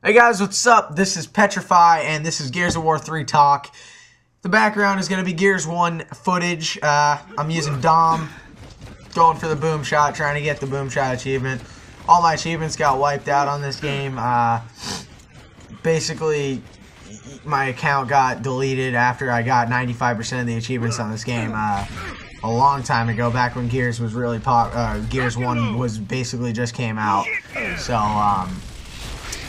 Hey guys, what's up? This is Petrify, and this is Gears of War 3 talk. The background is going to be Gears 1 footage. I'm using Dom, going for the boom shot, trying to get the boom shot achievement. All my achievements got wiped out on this game. Basically, my account got deleted after I got 95% of the achievements on this game. A long time ago, back when Gears was really Gears 1 was basically just came out. So,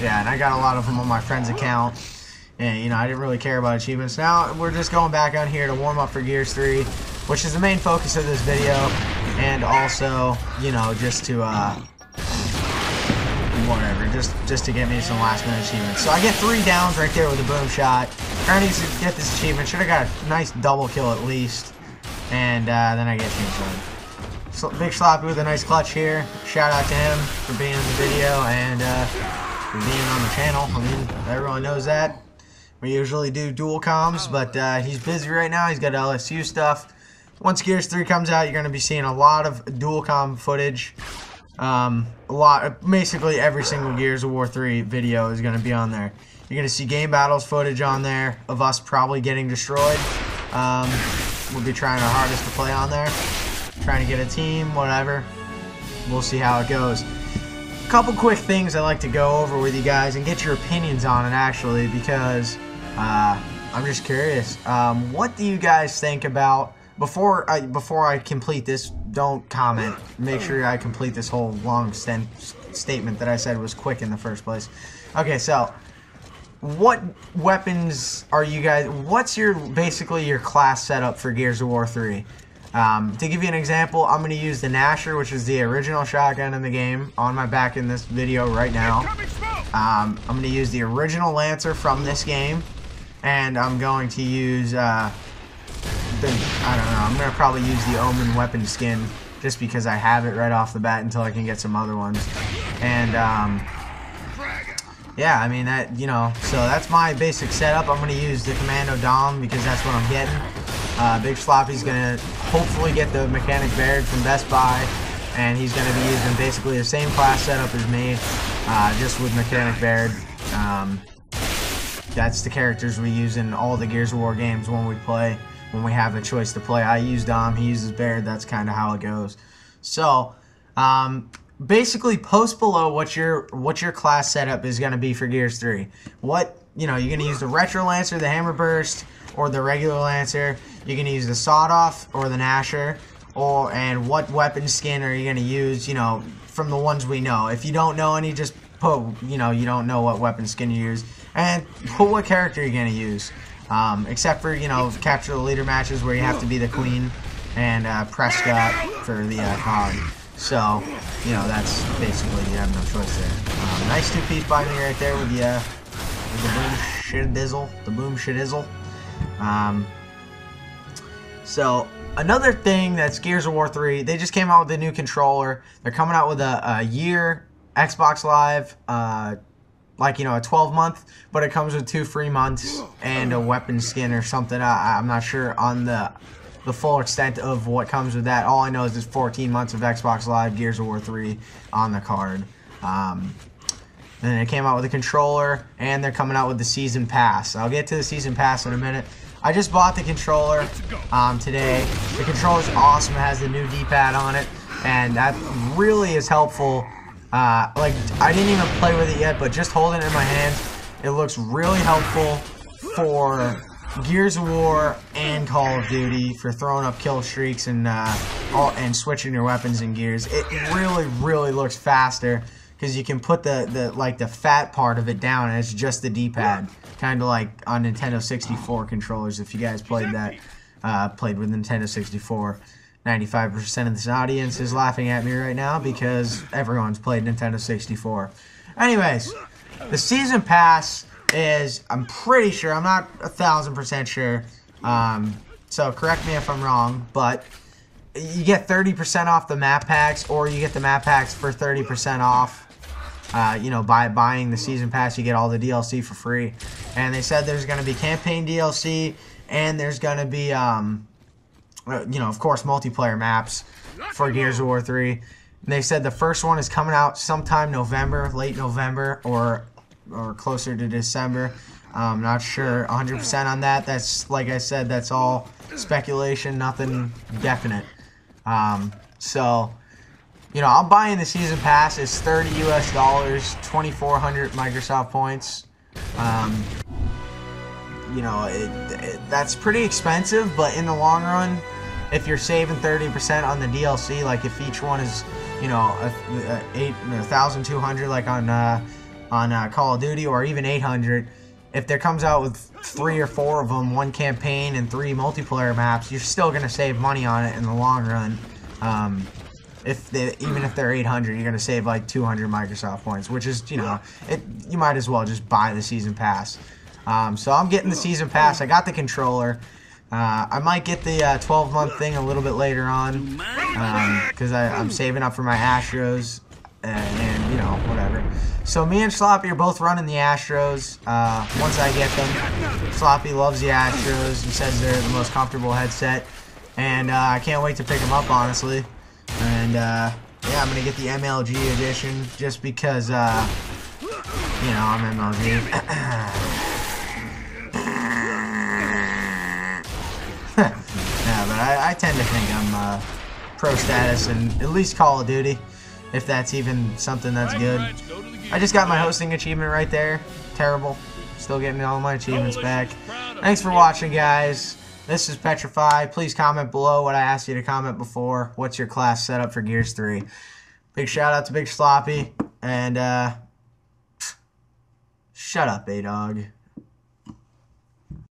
yeah, and I got a lot of them on my friend's account, and, you know, I didn't really care about achievements. Now, we're just going back on here to warm up for Gears 3, which is the main focus of this video, and also, you know, just to, whatever, just to get me some last-minute achievements. So I get 3 downs right there with a boom shot. Trying to get this achievement. Should have got a nice double kill at least, and then I get tombstone. So, Big Sloppy with a nice clutch here. Shout out to him for being in the video, and, for being on the channel. I mean, everyone knows that. We usually do dual comms, but he's busy right now. He's got LSU stuff. Once Gears 3 comes out, you're going to be seeing a lot of dual comm footage. Basically every single Gears of War 3 video is going to be on there. You're going to see game battles footage on there of us probably getting destroyed. We'll be trying our hardest to play on there. Trying to get a team, whatever. We'll see how it goes. Couple quick things I'd like to go over with you guys and get your opinions on it, actually, because I'm just curious. What do you guys think about, before I complete this, don't comment. Make sure I complete this whole long statement that I said was quick in the first place. Okay, so what weapons are you guys, what's basically your class setup for Gears of War 3? To give you an example, I'm going to use the Gnasher, which is the original shotgun in the game, on my back in this video right now. I'm going to use the original Lancer from this game, and I'm going to use, I don't know, I'm going to probably use the Omen weapon skin, just because I have it right off the bat until I can get some other ones. And, yeah, I mean, that, you know, so that's my basic setup. I'm going to use the Commando Dom, because that's what I'm getting. Big Sloppy's going to hopefully get the Mechanic Baird from Best Buy, and he's going to be using basically the same class setup as me, just with Mechanic Baird. That's the characters we use in all the Gears of War games when we have a choice to play. I use Dom, he uses Baird, that's kind of how it goes. So, basically post below what your class setup is going to be for Gears 3. What, you know, you're going to use the Retro Lancer, the Hammer Burst, or the regular Lancer. You're going to use the Sawed-Off or the Gnasher, and what weapon skin are you going to use, you know, from the ones we know. If you don't know any, just put, you know, you don't know what weapon skin you use, and put what character you're going to use. Except for, you know, capture the leader matches where you have to be the Queen, and Prescott for the COG. So, you know, that's basically, you have no choice there. Nice two-piece by me right there with the boom shit-dizzle. The boom shit-izzle. So, another thing that's Gears of War 3, they just came out with a new controller. They're coming out with a year Xbox Live, like, you know, a 12-month, but it comes with 2 free months and a weapon skin or something. I'm not sure on the full extent of what comes with that. All I know is there's 14 months of Xbox Live Gears of War 3 on the card. Then they came out with a controller, and they're coming out with the Season Pass. I'll get to the Season Pass in a minute. I just bought the controller today. The controller's awesome. It has the new D-pad on it, and that really is helpful. Like, I didn't even play with it yet, but just holding it in my hands, it looks really helpful for Gears of War and Call of Duty, for throwing up kill streaks and switching your weapons in Gears. It really looks faster, because you can put the fat part of it down, and it's just the D-pad, kind of like on Nintendo 64 controllers. If you guys played that, played with Nintendo 64, 95% of this audience is laughing at me right now because everyone's played Nintendo 64. Anyways, the Season Pass is, I'm pretty sure, I'm not 1000% sure, so correct me if I'm wrong, but you get 30% off the map packs, or you get the map packs for 30% off. You know, by buying the Season Pass, you get all the DLC for free. And they said there's going to be campaign DLC, and there's going to be, you know, of course, multiplayer maps for Gears of War 3. And they said the first one is coming out sometime November, late November, or or closer to December. I'm not sure 100% on that. That's, like I said, that's all speculation, nothing definite. So, you know, I'll buy in the season pass. It's $30 US, 2,400 Microsoft points. You know, that's pretty expensive, but in the long run, if you're saving 30% on the DLC, like if each one is, you know, 1,200 like on Call of Duty, or even 800, if there comes out with 3 or 4 of them, 1 campaign and 3 multiplayer maps, you're still gonna save money on it in the long run. Even if they're 800, you're gonna save like 200 Microsoft points, which is, you know, you might as well just buy the season pass. So I'm getting the season pass. I got the controller. I might get the 12-month thing a little bit later on, because I'm saving up for my Astros, and you know, whatever. So me and Sloppy are both running the Astros. Once I get them, Sloppy loves the Astros. He says they're the most comfortable headset, and I can't wait to pick them up, honestly. And yeah, I'm gonna get the MLG edition just because, you know, I'm MLG. Yeah, but I tend to think I'm pro status in at least Call of Duty, if that's even something that's good. I just got my hosting achievement right there. Terrible. Still getting all my achievements back. Thanks for watching, guys. This is Petrify. Please comment below what I asked you to comment before. What's your class setup for Gears 3? Big shout out to Big Sloppy. And shut up, A-Dog.